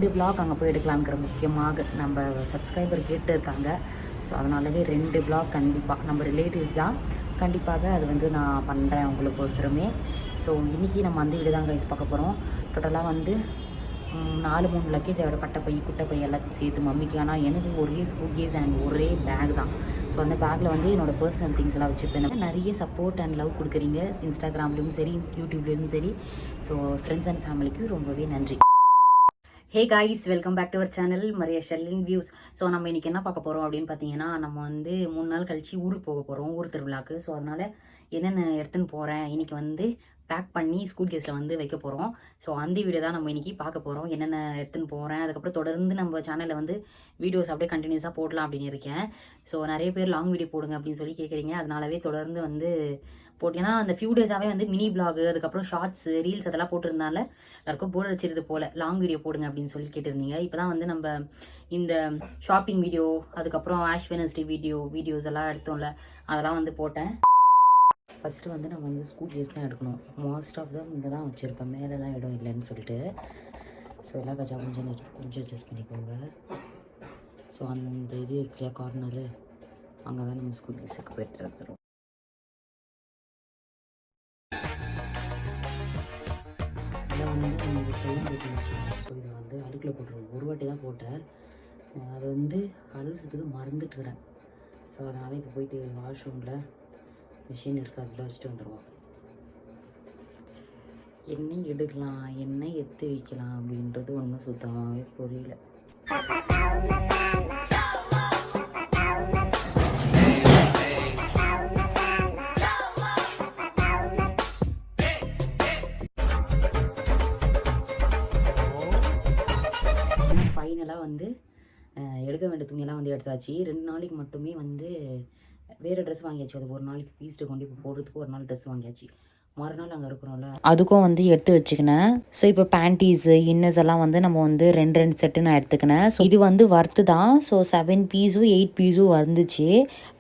2 vlog அங்கே போய் எடுக்கலாங்கிற முக்கியமாக நம்ம சப்ஸ்கிரைபர் கேட்டு இருக்காங்க. ஸோ அதனாலவே 2 vlog கண்டிப்பாக நம்ம ரிலேட்டிவ்ஸ் தான், கண்டிப்பாக அது வந்து நான் பண்ணுறேன் உங்களுக்கு ஒருத்தருமே. ஸோ இன்றைக்கி நம்ம அந்த வீடு தான் கைஸ் பார்க்க போகிறோம். டோட்டலாக வந்து 4-3 லக்கேஜ் ஆகிடும், கட்டப்பை குட்டைப்பை எல்லாம் சேர்த்து மம்மிக்கு. ஆனால் எனக்கு ஒரே சூட்கேஸ் அண்ட் ஒரே பேக் தான். ஸோ அந்த பேக்கில் வந்து என்னோடய பர்சனல் திங்ஸ் எல்லாம் வச்சுப்பேன். நிறைய சப்போர்ட் அண்ட் லவ் கொடுக்குறீங்க இன்ஸ்டாகிராம்லேயும் சரி, யூடியூப்லேயும் சரி. ஸோ ஃப்ரெண்ட்ஸ் அண்ட் ஃபேமிலிக்கு ரொம்பவே நன்றி. Hey guys, welcome back to our channel Maria Shelling views. So நம்ம இன்றைக்கி என்ன பார்க்க போகிறோம் அப்படின்னு பார்த்தீங்கன்னா, நம்ம வந்து 3 நாள் கழிச்சு ஊருக்கு போக போகிறோம், ஊர் திருவிழாக்கு. ஸோ அதனால் என்னென்ன எடுத்துன்னு போகிறேன் இன்றைக்கி வந்து பேக் பண்ணி ஸ்கூல் கேஸில் வந்து வைக்க போகிறோம். ஸோ அந்த வீடியோ தான் நம்ம இன்றைக்கி பார்க்க போகிறோம், என்னென்ன எடுத்துன்னு போகிறேன். அதுக்கப்புறம் தொடர்ந்து நம்ம சேனலில் வந்து வீடியோஸ் அப்படியே கண்டினியூஸாக போடலாம் அப்படின்னு இருக்கேன். ஸோ நிறைய பேர் லாங் வீடியோ போடுங்க அப்படின்னு சொல்லி கேட்குறீங்க. அதனாலவே தொடர்ந்து வந்து போட்டேன்னா அந்த ஃபியூ டேஸாகவே வந்து மினி பிளாகு, அதுக்கப்புறம் ஷார்ட்ஸ், ரீல்ஸ் அதெல்லாம் போட்டிருந்தால எல்லாருக்கும் போட வச்சிருது போல் லாங் வீடியோ போடுங்க அப்படின்னு சொல்லி கேட்டிருந்தீங்க. இப்போ தான் வந்து நம்ம இந்த ஷாப்பிங் வீடியோ, அதுக்கப்புறம் ஆஷ் வெனஸ்டே வீடியோஸ் எல்லாம் எடுத்தோம்ல, அதெல்லாம் வந்து போட்டேன். ஃபஸ்ட்டு வந்து நம்ம வந்து ஸ்கூல் கேஸ் தான் எடுக்கணும். மோஸ்ட் ஆஃப் தான் இங்கே தான் வச்சுருப்பேன், மேலெலாம் இடம் இல்லைன்னு சொல்லிட்டு. ஸோ எல்லா கஜா கொஞ்சம் இருக்குது, கொஞ்சம் அட்ஜஸ்ட் பண்ணிக்கோங்க. ஸோ அந்த இது இருக்குல்ல கார்னரு, அங்கே தான் நம்ம ஸ்கூல் கேஸுக்கு போய்ட்டு வந்துடும். இதை வந்து இந்த செல்லம் போட்டு வச்சுக்கோங்க. ஸோ இதை வந்து அழுக்கில் போட்டுருவோம். ஒரு வாட்டி தான் போட்டேன், அதை வந்து அழுசத்துக்கு மறந்துட்டுக்கிறேன். ஸோ அதனால் இப்போ போயிட்டு வாஷ்ரூமில் மிஷின் இருக்குது, அதில் வச்சுட்டு வந்துடுவோம். என்ன எடுக்கலாம், என்ன எடுத்து வைக்கலாம் அப்படின்றது ஒன்றும் சுத்தமாகவே புரியல. ஃபைனலாக வந்து எடுக்க வேண்டிய துணியெல்லாம் வந்து எடுத்தாச்சு. 2 நாளைக்கு மட்டுமே வந்து வேறு ட்ரெஸ் வாங்கியாச்சு. அது ஒரு நாளைக்கு ஃபீஸ்ட்டு கொண்டு இப்போ போடுறதுக்கு ஒரு நாள் ட்ரெஸ் வாங்கியாச்சு. மறுநாள் அங்கே இருக்கிறோம்ல, அதுக்கும் வந்து எடுத்து வச்சுக்கினேன். ஸோ இப்போ பேண்டீஸு, இன்னர்ஸ் எல்லாம் வந்து நம்ம வந்து 2 செட்டு நான் எடுத்துக்கினேன். ஸோ இது வந்து ஒர்த்து தான். ஸோ 7 பீஸும் 8 பீஸும் வந்துச்சு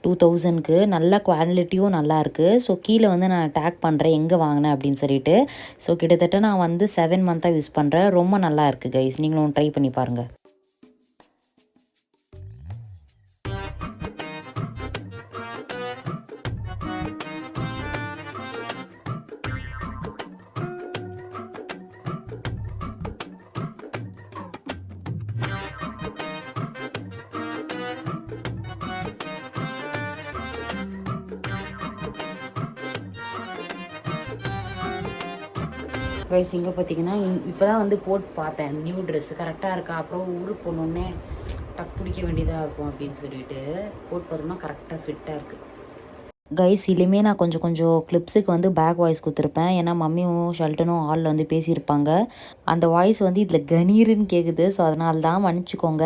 2000க்கு. நல்ல குவாலிட்டியும் நல்லா இருக்குது. ஸோ கீழே வந்து நான் டேக் பண்ணுறேன் எங்கே வாங்கினேன் அப்படின்னு சொல்லிட்டு. ஸோ கிட்டத்தட்ட நான் வந்து 7 மந்த்தாக யூஸ் பண்ணுறேன். ரொம்ப நல்லா இருக்குது கைஸ், நீங்களும் ட்ரை பண்ணி பாருங்கள். கைஸ் இங்கே பார்த்தீங்கன்னா இப்போ தான் வந்து போட்டு பார்த்தேன் நியூ ட்ரெஸ்ஸு கரெக்டாக இருக்கா. அப்புறம் ஊருக்கு போனோடனே டக் பிடிக்க வேண்டியதாக இருக்கும் அப்படின்னு சொல்லிட்டு போட்டு பார்த்தோம்னா கரெக்டாக ஃபிட்டாக இருக்குது. கைஸ் இனிமே நான் கொஞ்சம் கிளிப்ஸுக்கு வந்து பேக் வாய்ஸ் கொடுத்துருப்பேன். ஏன்னா மம்மியும் ஷெல்டனும் ஹாலில் வந்து பேசியிருப்பாங்க. அந்த வாய்ஸ் வந்து இதில் கணீருன்னு கேட்குது. ஸோ அதனால தான் மன்னிச்சிக்கோங்க.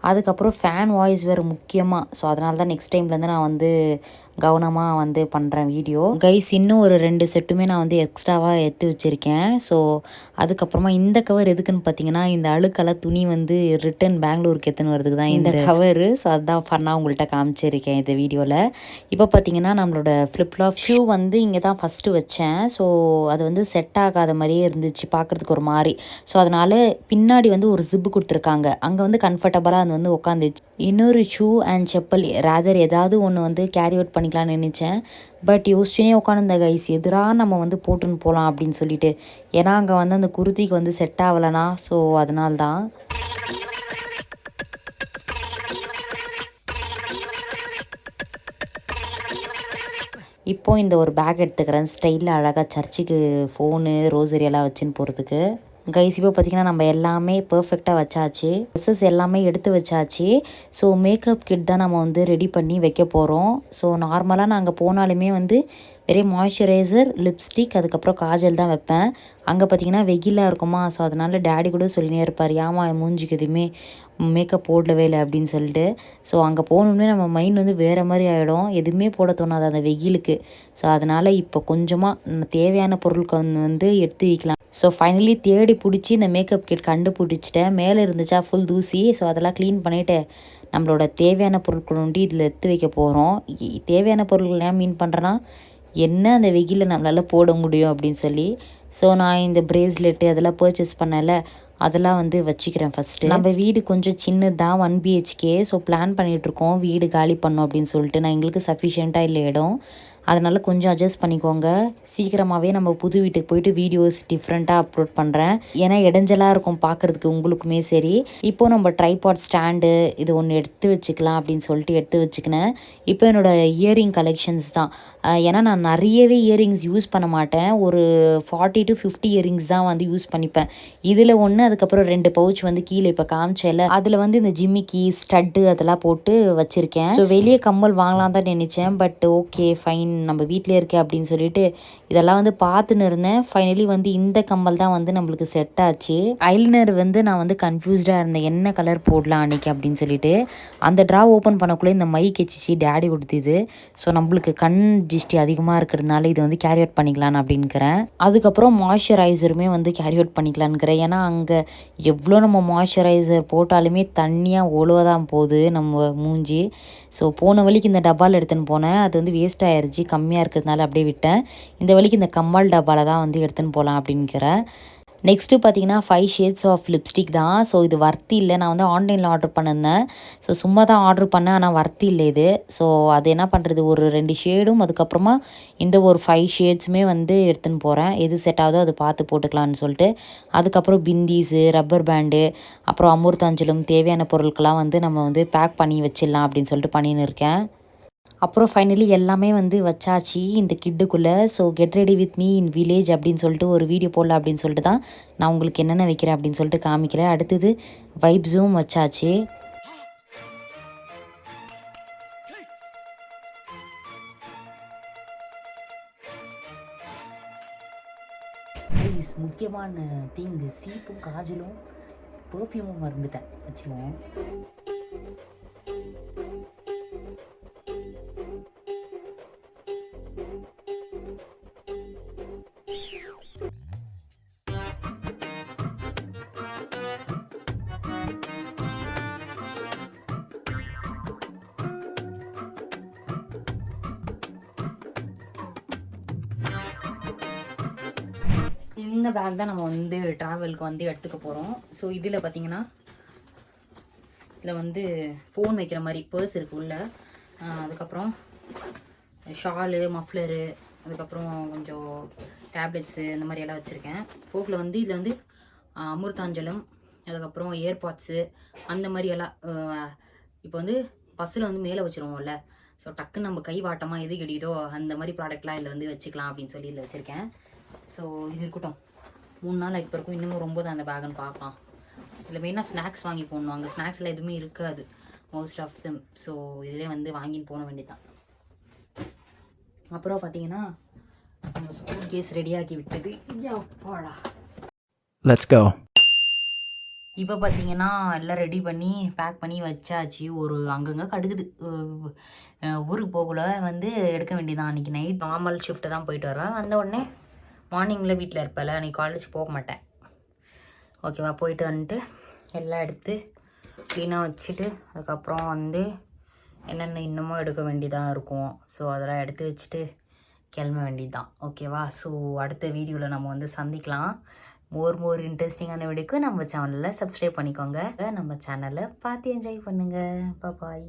அதுக்கப்புறம் ஃபேன் வாய்ஸ் வேறு முக்கியமாக. ஸோ அதனால தான் நெக்ஸ்ட் டைம்லேருந்து நான் வந்து கவனமாக வந்து பண்ணுறேன் வீடியோ. கைஸ் இன்னும் ஒரு 2 செட்டுமே நான் வந்து எக்ஸ்ட்ராவாக எடுத்து வச்சுருக்கேன். ஸோ அதுக்கப்புறமா இந்த கவர் எதுக்குன்னு பார்த்தீங்கன்னா, இந்த அழுக்கெல்லாம் துணி வந்து ரிட்டன் பெங்களூருக்கு எடுத்துன்னு வரதுக்கு தான் இந்த கவரு. ஸோ அதுதான் ஃபன்னாக உங்கள்கிட்ட காமிச்சிருக்கேன் இந்த வீடியோவில். இப்போ பார்த்தீங்கன்னா நம்மளோட ஃப்ளிப்லாப் ஷூ வந்து இங்கே தான் ஃபஸ்ட்டு வச்சேன். ஸோ அது வந்து செட் ஆகாத மாதிரியே இருந்துச்சு, பார்க்குறதுக்கு ஒரு மாதிரி. ஸோ அதனால் பின்னாடி வந்து ஒரு ஜிப்பு கொடுத்துருக்காங்க, அங்கே வந்து கம்ஃபர்டபுளாக அது வந்து உட்காந்துச்சு. இன்னொரு ஷூ அண்ட் செப்பல் ரேதர் ஏதாவது ஒன்று வந்து கேரி அவுட் பண்ணிக்கலாம்னு நினச்சேன். பட் யோசிச்சுனே உட்காந்துருந்த கைஸ், எதிராக நம்ம வந்து போட்டுன்னு போகலாம் அப்படின்னு சொல்லிட்டு. ஏன்னா அங்கே வந்து அந்த குர்த்திக்கு வந்து செட் ஆகலைனா. ஸோ அதனால்தான் இப்போது இந்த ஒரு பேக் எடுத்துக்கிறேன். ஸ்டைலில் அழகாக சர்ச்சுக்கு ஃபோனு, ரோசரி எல்லாம் வச்சுன்னு போகிறதுக்கு. கைஸ் இப்போ பார்த்திங்கன்னா நம்ம எல்லாமே பர்ஃபெக்டாக வச்சாச்சு, ட்ரெஸ்ஸஸ் எல்லாமே எடுத்து வச்சாச்சு. ஸோ மேக்கப் கிட் தான் நம்ம வந்து ரெடி பண்ணி வைக்க போகிறோம். ஸோ நார்மலாக நாங்கள் போனாலுமே வந்து வெறும் மாய்ஸ்சரைசர், லிப்ஸ்டிக், அதுக்கப்புறம் காஜல் தான் வைப்பேன். அங்கே பார்த்திங்கன்னா வெயிலாக இருக்குமா. ஸோ அதனால் டேடி கூட சொல்லினே இருப்பார், ஏமா மூஞ்சிக்கு எதுவுமே மேக்கப் போடவே இல்லை அப்படின்னு சொல்லிட்டு. ஸோ அங்கே போகணுன்னே நம்ம மைண்ட் வந்து வேறு மாதிரி ஆகிடும், எதுவுமே போட தோணாது அந்த வெயிலுக்கு. ஸோ அதனால் இப்போ கொஞ்சமாக தேவையான பொருட்கள் வந்து எடுத்து வைக்கலாம். ஸோ ஃபைனலி தேடி பிடிச்சி இந்த மேக்கப் கிட் கண்டுபிடிச்சிட்டேன். மேலே இருந்துச்சா ஃபுல் தூசி. ஸோ அதெல்லாம் க்ளீன் பண்ணிவிட்டு நம்மளோட தேவையான பொருட்கள் ஒண்டி இதில் எடுத்து வைக்க போகிறோம். தேவையான பொருட்கள் ஏன் மீன் பண்ணுறேன்னா, என்ன அந்த வெயிலில் நம்மளால் போட முடியும் அப்படின்னு சொல்லி. ஸோ நான் இந்த பிரேஸ்லெட்டு அதெல்லாம் பர்ச்சேஸ் பண்ணல, அதெல்லாம் வந்து வச்சுக்கிறேன் ஃபஸ்ட்டு. நம்ம வீடு கொஞ்சம் சின்னது தான், 1 BHK. ஸோ பிளான் பண்ணிகிட்ருக்கோம் வீடு காலி பண்ணோம் அப்படின்னு சொல்லிட்டு. நான் எங்களுக்கு சஃபிஷியண்ட்டாக இல்லை இடம், அதனால் கொஞ்சம் அட்ஜஸ்ட் பண்ணிக்கோங்க. சீக்கிரமாகவே நம்ம புது வீட்டுக்கு போயிட்டு வீடியோஸ் டிஃப்ரெண்ட்டாக அப்லோட் பண்ணுறேன். ஏன்னா இடைஞ்சலாக இருக்கும் பார்க்குறதுக்கு உங்களுக்குமே சரி. இப்போது நம்ம ட்ரைபாட் ஸ்டாண்டு இது ஒன்று எடுத்து வச்சுக்கலாம் அப்படின்னு சொல்லிட்டு எடுத்து வச்சுக்கினேன். இப்போ என்னோடய இயரிங் கலெக்ஷன்ஸ் தான். ஏன்னா நான் நிறையவே இயரிங்ஸ் யூஸ் பண்ண மாட்டேன், ஒரு 40 to 50 இயரிங்ஸ் தான் வந்து யூஸ் பண்ணிப்பேன். இதில் ஒன்று, அதுக்கப்புறம் 2 பவுச் வந்து கீழே இப்போ காமிச்சேல, அதில் வந்து இந்த ஜிம்மிக்கி ஸ்டட்டு அதெல்லாம் போட்டு வச்சுருக்கேன். ஸோ வெளியே கம்மல் வாங்கலாம் தான் நினச்சேன், பட் ஓகே ஃபைன் நம்ம வீட்டிலே இருக்கே அப்படின்னு சொல்லிட்டு இதெல்லாம் வந்து பார்த்துன்னு இருந்தேன். ஃபைனலி வந்து இந்த கம்மல் தான் வந்து நம்மளுக்கு செட் ஆச்சு. ஐலைனர் வந்து நான் வந்து கன்ஃபியூஸ்டாக இருந்தேன் என்ன கலர் போடலாம் அன்றைக்கி அப்படின்னு சொல்லிட்டு. அந்த ட்ரா ஓப்பன் பண்ணக்குள்ளே இந்த மை கெச்சிச்சு டேடி கொடுத்தது. ஸோ நம்மளுக்கு கண் திருஷ்டி அதிகமாக இருக்கிறதுனால இது வந்து கேரி அவுட் பண்ணிக்கலான்னு அப்படின்னுக்கிறேன். அதுக்கப்புறம் மாய்ஸ்சரைசருமே வந்து கேரி அவுட் பண்ணிக்கலான்னுக்கிறேன். ஏன்னா அங்கே எவ்வளோ நம்ம மாய்ஸ்சரைசர் போட்டாலுமே தண்ணியாக ஒழுவதான் போகுது நம்ம மூஞ்சி. ஸோ போன வழிக்கு இந்த டப்பாவில் எடுத்துன்னு போனேன், அது வந்து வேஸ்ட் ஆகிருச்சு, கம்மியாக இருக்கிறதுனால அப்படியே விட்டேன். இந்த வழிக்கு இந்த கம்மல் டப்பாவில் தான் வந்து எடுத்துன்னு போகலாம் அப்படின்னுக்கிறேன். நெக்ஸ்ட்டு பார்த்தீங்கன்னா 5 ஷேட்ஸ் ஆஃப் லிப்ஸ்டிக் தான். ஸோ இது வர்த்தி இல்லை, நான் வந்து ஆன்லைனில் ஆர்டர் பண்ணியிருந்தேன். ஸோ சும்மா தான் ஆர்டர் பண்ணேன், ஆனால் வர்த்தி இல்லை இது. ஸோ அது என்ன பண்ணுறது, ஒரு 2 ஷேடும் அதுக்கப்புறமா இந்த ஒரு 5 ஷேட்ஸுமே வந்து எடுத்துன்னு போகிறேன். எது செட் ஆகுதோ அதை பார்த்து போட்டுக்கலான்னு சொல்லிட்டு. அதுக்கப்புறம் பிந்தீஸு, ரப்பர் பேண்டு, அப்புறம் அமிர்தாஞ்சலம் தேவையான பொருட்கள்லாம் வந்து நம்ம வந்து பேக் பண்ணி வச்சிடலாம் அப்படின்னு சொல்லிட்டு பண்ணின்னு இருக்கேன். அப்புறம் ஃபைனலி எல்லாமே வந்து வச்சாச்சு இந்த கிட்டுக்குள்ளே. So get ready with me in village அப்படின்னு சொல்லிட்டு ஒரு வீடியோ போடல அப்படின்னு சொல்லிட்டு தான் நான் உங்களுக்கு என்னென்ன வைக்கிறேன் அப்படின்னு சொல்லிட்டு காமிக்கிறேன். அடுத்தது வைப்ஸும் வச்சாச்சு. முக்கியமான தீங்கு சீப்பும் காஜலும் பர்ஃப்யூமும் மறந்துட்டேன், வச்சுக்குவோம். இந்த பேக் தான் நம்ம வந்து ட்ராவலுக்கு வந்து எடுத்துக்க போகிறோம். ஸோ இதில் பார்த்தீங்கன்னா இதில் வந்து ஃபோன் வைக்கிற மாதிரி பர்ஸ் இருக்குது உள்ள, அதுக்கப்புறம் ஷாலு, மஃப்ளரு, அதுக்கப்புறம் கொஞ்சம் டேப்லெட்ஸு இந்த மாதிரி எல்லாம் வச்சுருக்கேன். போக்கில் வந்து இதில் வந்து அமிர்தாஞ்சலம், அதுக்கப்புறம் ஏர்பாட்ஸு அந்த மாதிரி எல்லாம். இப்போ வந்து பஸ்ஸில் வந்து மேலே வச்சுருவோம்ல, ஸோ டக்குன்னு நம்ம கை வாட்டமாக எது கிடைக்குதோ அந்த மாதிரி ப்ராடக்ட்லாம் இதில் வந்து வச்சுக்கலாம் அப்படின்னு சொல்லி இதில் வச்சுருக்கேன். ஸோ இது இருக்கட்டும், 3 நாள் இப்போ இருக்கும், இன்னமும் ரொம்ப தான் அந்த பேக்குன்னு பார்க்கலாம். இதில் மெயினாக ஸ்நாக்ஸ் வாங்கி போடணும், அங்கே ஸ்நாக்ஸில் எதுவுமே இருக்காது மோஸ்ட் ஆஃப் தம். ஸோ இதிலே வந்து வாங்கின்னு போன வேண்டியதான். அப்புறம் பார்த்தீங்கன்னா நம்ம ஸ்கூல் கேஸ் ரெடியாக்கி விட்டது. அப்பாடா, லெட்ஸ் கோ. இப்போ பார்த்தீங்கன்னா எல்லாம் ரெடி பண்ணி பேக் பண்ணி வச்சாச்சு. ஒரு அங்கங்கே கடுக்குது, ஊருக்கு போகல வந்து எடுக்க வேண்டியதான். அன்றைக்கி நைட் நார்மல் ஷிஃப்ட்டு தான் போயிட்டு வரேன். வந்த உடனே மார்னிங்கில் வீட்டில் இருப்பேன்ல, அன்றைக்கி காலேஜ் போக மாட்டேன். ஓகேவா, போயிட்டு வந்துட்டு எல்லாம் எடுத்து க்ளீனாக வச்சுட்டு அதுக்கப்புறம் வந்து என்னென்ன இன்னமும் எடுக்க வேண்டியதாக இருக்கும். ஸோ அதெல்லாம் எடுத்து வச்சுட்டு கிளம்ப வேண்டியது தான். ஓகேவா, ஸோ அடுத்த வீடியோவில் நம்ம வந்து சந்திக்கலாம். மோர் இன்ட்ரெஸ்டிங்கான வீடியோக்கு நம்ம சேனலில் சப்ஸ்கிரைப் பண்ணிக்கோங்க. நம்ம சேனலை பார்த்து என்ஜாய் பண்ணுங்கள். பாய்.